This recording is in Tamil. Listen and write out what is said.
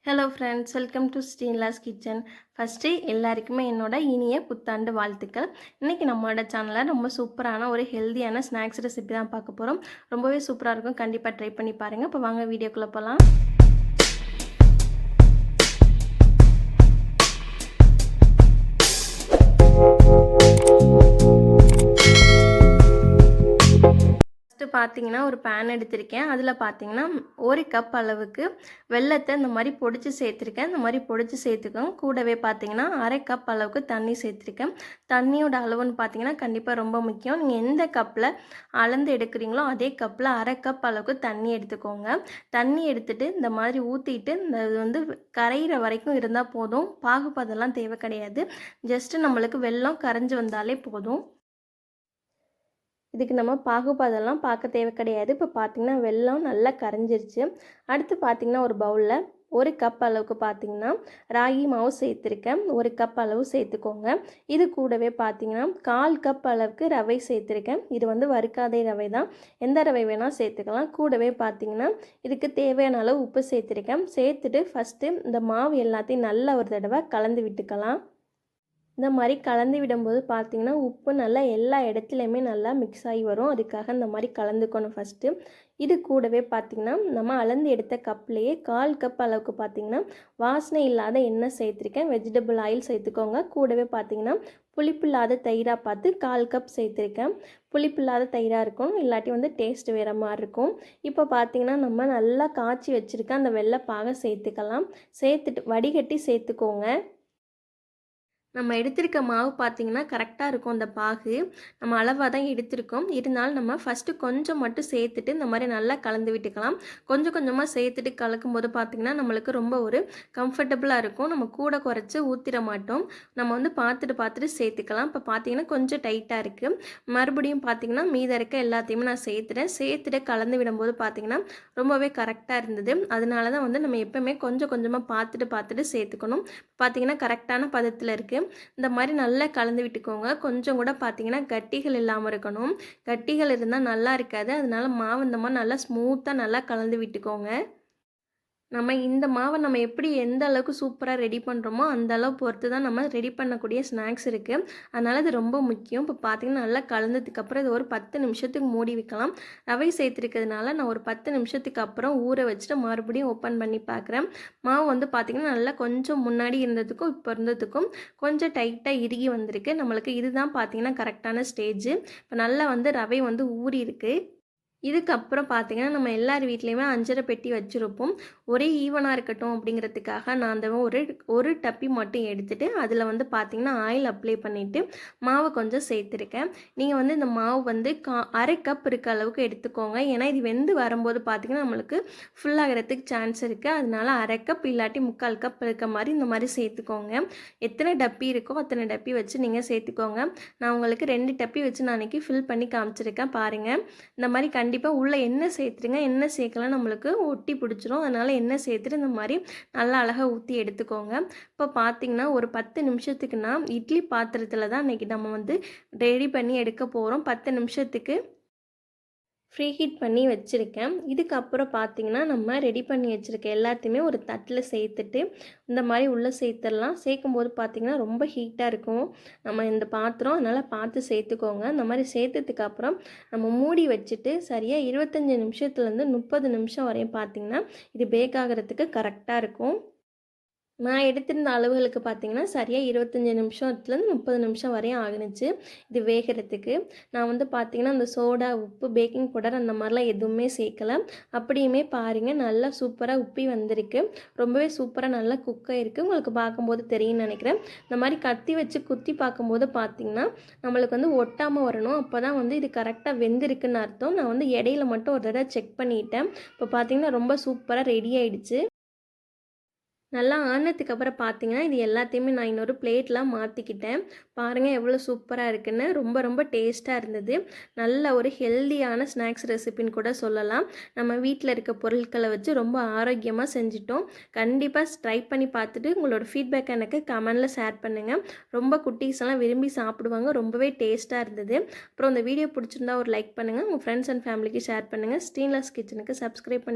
Hello friends, welcome to Srinilas kitchen. First எல்லாருக்குமே என்னோட இனிய புத்தாண்டு வாழ்த்துக்கள். இன்றைக்கி நம்மளோட சேனலில் ரொம்ப சூப்பரான ஒரு ஹெல்த்தியான ஸ்நாக்ஸ் ரெசிபி தான் பார்க்க போகிறோம். ரொம்பவே சூப்பராக இருக்கும், கண்டிப்பாக ட்ரை பண்ணி பாருங்கள். இப்போ வாங்க வீடியோக்குள்ளே போகலாம். பார்த்தீங்கன்னா ஒரு பேன் எடுத்திருக்கேன். அதில் பார்த்தீங்கன்னா 1 கப் அளவுக்கு வெல்லத்தை இந்த மாதிரி பொடிச்சு சேர்த்துருக்கேன். இந்த மாதிரி பொடிச்சு சேர்த்துக்கோங்க. கூடவே பார்த்தீங்கன்னா 1/2 கப் அளவுக்கு தண்ணி சேர்த்துருக்கேன். தண்ணியோட அளவுன்னு பார்த்தீங்கன்னா கண்டிப்பாக ரொம்ப முக்கியம். நீங்கள் எந்த கப்பில் அளந்து எடுக்கிறீங்களோ அதே கப்பில் 1/2 கப் அளவுக்கு தண்ணி எடுத்துக்கோங்க. தண்ணி எடுத்துகிட்டு இந்த மாதிரி ஊற்றிட்டு இந்த இது வந்து கரையிற வரைக்கும் இருந்தால் போதும். பாகுபாதெல்லாம் தேவை கிடையாது. ஜஸ்ட்டு நம்மளுக்கு வெல்லம் கரைஞ்சி வந்தாலே போதும். இதுக்கு நம்ம பாகுபாதெல்லாம் பார்க்க தேவை கிடையாது. இப்போ பார்த்திங்கன்னா வெல்லம் நல்லா கரைஞ்சிருச்சு. அடுத்து பார்த்திங்கன்னா ஒரு பவுலில் 1 கப் அளவுக்கு பார்த்திங்கன்னா ராகி மாவு சேர்த்துருக்கேன். 1 கப் அளவு சேர்த்துக்கோங்க. இது கூடவே பார்த்திங்கன்னா 1/4 கப் அளவுக்கு ரவை சேர்த்துருக்கேன். இது வந்து வறுக்காதே ரவை தான், எந்த ரவை வேணால் சேர்த்துக்கலாம். கூடவே பார்த்திங்கன்னா இதுக்கு தேவையான அளவு உப்பு சேர்த்துருக்கேன். சேர்த்துட்டு ஃபஸ்ட்டு இந்த மாவு எல்லாத்தையும் நல்லா ஒரு தடவை கலந்து விட்டுக்கலாம். இந்த மாதிரி கலந்து விடும்போது பார்த்திங்கன்னா உப்பு நல்லா எல்லா இடத்துலையுமே நல்லா மிக்ஸ் ஆகி வரும். அதுக்காக இந்த மாதிரி கலந்துக்கணும் ஃபஸ்ட்டு. இது கூடவே பார்த்திங்கன்னா நம்ம அளந்து எடுத்த கப்லேயே 1/4 கப் அளவுக்கு பார்த்திங்கன்னா வாசனை இல்லாத எண்ணெய் சேர்த்துருக்கேன். வெஜிடபிள் ஆயில் சேர்த்துக்கோங்க. கூடவே பார்த்திங்கன்னா புளிப்பில்லாத தயிராக பார்த்து 1/4 கப் சேர்த்துருக்கேன். புளிப்பில்லாத தயிராக இருக்கும், இல்லாட்டி வந்து டேஸ்ட் வேறு மாதிரி இருக்கும். இப்போ பார்த்திங்கன்னா நம்ம நல்லா காய்ச்சி வச்சுருக்க அந்த வெள்ளைப்பாகை சேர்த்துக்கலாம். சேர்த்துட்டு வடிகட்டி சேர்த்துக்கோங்க. நம்ம எடுத்திருக்க மாவு பார்த்திங்கன்னா கரெக்டாக இருக்கும். அந்த பாகு நம்ம அளவாக தான் எடுத்திருக்கோம். இருந்தாலும் நம்ம ஃபஸ்ட்டு கொஞ்சம் மட்டும் சேர்த்துட்டு இந்த மாதிரி நல்லா கலந்து விட்டுக்கலாம். கொஞ்சம் கொஞ்சமாக சேர்த்துட்டு கலக்கும்போது பார்த்திங்கன்னா நம்மளுக்கு ரொம்ப ஒரு கம்ஃபர்டபுளாக இருக்கும். நம்ம கூட குறைச்சி ஊற்றிட மாட்டோம். நம்ம வந்து பார்த்துட்டு சேர்த்துக்கலாம். இப்போ பார்த்திங்கன்னா கொஞ்சம் டைட்டாக இருக்குது. மறுபடியும் பார்த்திங்கன்னா மீதம் இருக்க எல்லாத்தையுமே நான் சேர்த்துட்டு கலந்து விடும்போது பார்த்திங்கன்னா ரொம்பவே கரெக்டாக இருந்தது. அதனால தான் வந்து நம்ம எப்போவுமே கொஞ்சம் கொஞ்சமாக பார்த்துட்டு சேர்த்துக்கணும். பார்த்திங்கன்னா கரெக்டான பதத்தில் இருக்குது. இந்த மாதிரி நல்லா கலந்து விட்டுக்கோங்க. கொஞ்சம் கூட பார்த்தீங்கன்னா கட்டிகள் இல்லாமல் இருக்கணும். கட்டிகள் இருந்தால் நல்லா இருக்காது. அதனால மாவு இந்த மாதிரி நல்லா ஸ்மூத்தாக நல்லா கலந்து விட்டுக்கோங்க. நம்ம இந்த மாவை நம்ம எப்படி எந்த அளவுக்கு சூப்பராக ரெடி பண்ணுறோமோ அந்த அளவு பொறுத்து தான் நம்ம ரெடி பண்ணக்கூடிய ஸ்நாக்ஸ் இருக்குது. அதனால் இது ரொம்ப முக்கியம். இப்போ பார்த்திங்கன்னா நல்லா கலந்ததுக்கப்புறம் இது ஒரு 10 நிமிஷத்துக்கு மூடி வைக்கலாம். ரவை சேர்த்துருக்கிறதுனால நான் ஒரு 10 நிமிஷத்துக்கு அப்புறம் ஊற வச்சுட்டு மறுபடியும் ஓப்பன் பண்ணி பார்க்குறேன். மாவு வந்து பார்த்திங்கன்னா நல்லா கொஞ்சம் முன்னாடி இருந்ததுக்கும் இப்போ இருந்ததுக்கும் கொஞ்சம் டைட்டாக இறுகி வந்திருக்கு. நம்மளுக்கு இதுதான் பார்த்திங்கன்னா கரெக்டான ஸ்டேஜ். இப்போ நல்லா வந்து ரவை வந்து ஊறி இருக்குது. இதுக்கப்புறம் பார்த்திங்கன்னா நம்ம எல்லார் வீட்லேயுமே அஞ்சரை பெட்டி வச்சுருப்போம். ஒரே ஈவனாக இருக்கட்டும் அப்படிங்கிறதுக்காக நான் அந்த ஒரு டப்பி மட்டும் எடுத்துகிட்டு அதில் வந்து பார்த்திங்கன்னா ஆயில் அப்ளை பண்ணிவிட்டு மாவு கொஞ்சம் சேர்த்துருக்கேன். நீங்கள் வந்து இந்த மாவு வந்து 1/2 கப் இருக்க அளவுக்கு எடுத்துக்கோங்க. ஏன்னா இது வெந்து வரும்போது பார்த்திங்கன்னா நம்மளுக்கு ஃபுல்லாகிறதுக்கு சான்ஸ் இருக்குது. அதனால 1/2 கப் இல்லாட்டி 3/4 கப் இருக்க மாதிரி இந்த மாதிரி சேர்த்துக்கோங்க. எத்தனை டப்பி இருக்கோ அத்தனை டப்பி வச்சு நீங்கள் சேர்த்துக்கோங்க. நான் உங்களுக்கு 2 டப்பி வச்சு நான் அன்றைக்கி ஃபில் பண்ணி காமிச்சிருக்கேன் பாருங்கள். இந்த மாதிரி கண்டிப்பாக உள்ளே எண்ணெய் சேர்த்துருங்க. எண்ணெய் சேர்க்கலாம் நம்மளுக்கு ஒட்டி பிடிச்சிரும். அதனால் எண்ணெய் சேர்த்துட்டு இந்த மாதிரி நல்லா அழகாக ஊற்றி எடுத்துக்கோங்க. இப்போ பார்த்திங்கன்னா ஒரு 10 நிமிஷத்துக்கு நான் இட்லி பாத்திரத்தில் தான் இன்றைக்கி நம்ம வந்து ரெடி பண்ணி எடுக்க போகிறோம். 10 நிமிஷத்துக்கு ஃப்ரீ ஹீட் பண்ணி வச்சுருக்கேன். இதுக்கப்புறம் பார்த்திங்கன்னா நம்ம ரெடி பண்ணி வச்சுருக்க எல்லாத்தையுமே ஒரு தட்டில் சேர்த்துட்டு இந்த மாதிரி உள்ளே சேர்த்துடலாம். சேர்க்கும்போது பார்த்திங்கன்னா ரொம்ப ஹீட்டாக இருக்கும் நம்ம இந்த பாத்திரம், அதனால் பார்த்து சேர்த்துக்கோங்க. இந்த மாதிரி சேர்த்ததுக்கப்புறம் நம்ம மூடி வச்சுட்டு சரியாக 25 நிமிஷத்துலேருந்து 30 நிமிஷம் வரையும் பார்த்திங்கன்னா இது பேக் ஆகிறதுக்கு கரெக்டாக இருக்கும். நான் எடுத்திருந்த அளவுகளுக்கு பார்த்திங்கன்னா சரியாக 25 நிமிஷத்துலேருந்து 30 நிமிஷம் வரையும் ஆகுனுச்சு இது வேகிறதுக்கு. நான் வந்து பார்த்திங்கன்னா அந்த சோடா, உப்பு, பேக்கிங் பவுடர் அந்த மாதிரிலாம் எதுவுமே சேர்க்கலை. அப்படியுமே பாருங்கள் நல்லா சூப்பராக உப்பி வந்திருக்கு. ரொம்பவே சூப்பராக நல்லா குக் ஆகிருக்கு. உங்களுக்கு பார்க்கும்போது தெரியும்னு நினைக்கிறேன். இந்த மாதிரி கத்தி வச்சு குத்தி பார்க்கும்போது பார்த்திங்கன்னா நம்மளுக்கு வந்து ஒட்டாமல் வரணும். அப்போ தான் வந்து இது கரெக்டாக வெந்திருக்குன்னு அர்த்தம். நான் வந்து இடையில மட்டும் ஒரு தடவை செக் பண்ணிட்டேன். இப்போ பார்த்திங்கன்னா ரொம்ப சூப்பராக ரெடி ஆகிடுச்சு. நல்லா ஆனதுக்கப்புறம் பார்த்திங்கன்னா இது எல்லாத்தையுமே நான் இன்னொரு பிளேட்லாம் மாற்றிக்கிட்டேன். பாருங்கள் எவ்வளோ சூப்பராக இருக்குன்னு. ரொம்ப ரொம்ப டேஸ்ட்டாக இருந்தது. நல்ல ஒரு ஹெல்தியான ஸ்நாக்ஸ் ரெசிபின்னு கூட சொல்லலாம். நம்ம வீட்டில் இருக்க பொருட்களை வச்சு ரொம்ப ஆரோக்கியமாக செஞ்சிட்டோம். கண்டிப்பாக ட்ரை பண்ணி பார்த்துட்டு உங்களோட ஃபீட்பேக் எனக்கு கமெண்டில் ஷேர் பண்ணுங்கள். ரொம்ப குட்டீஸ் எல்லாம் விரும்பி சாப்பிடுவாங்க. ரொம்பவே டேஸ்ட்டாக இருந்தது. அப்புறம் இந்த வீடியோ பிடிச்சிருந்தா ஒரு லைக் பண்ணுங்கள். உங்கள் ஃப்ரெண்ட்ஸ் அண்ட் ஃபேமிலிக்கு ஷேர் பண்ணுங்கள். ஸ்ரீனிலாஸ் கிச்சனுக்கு சப்ஸ்கிரைப் பண்ணி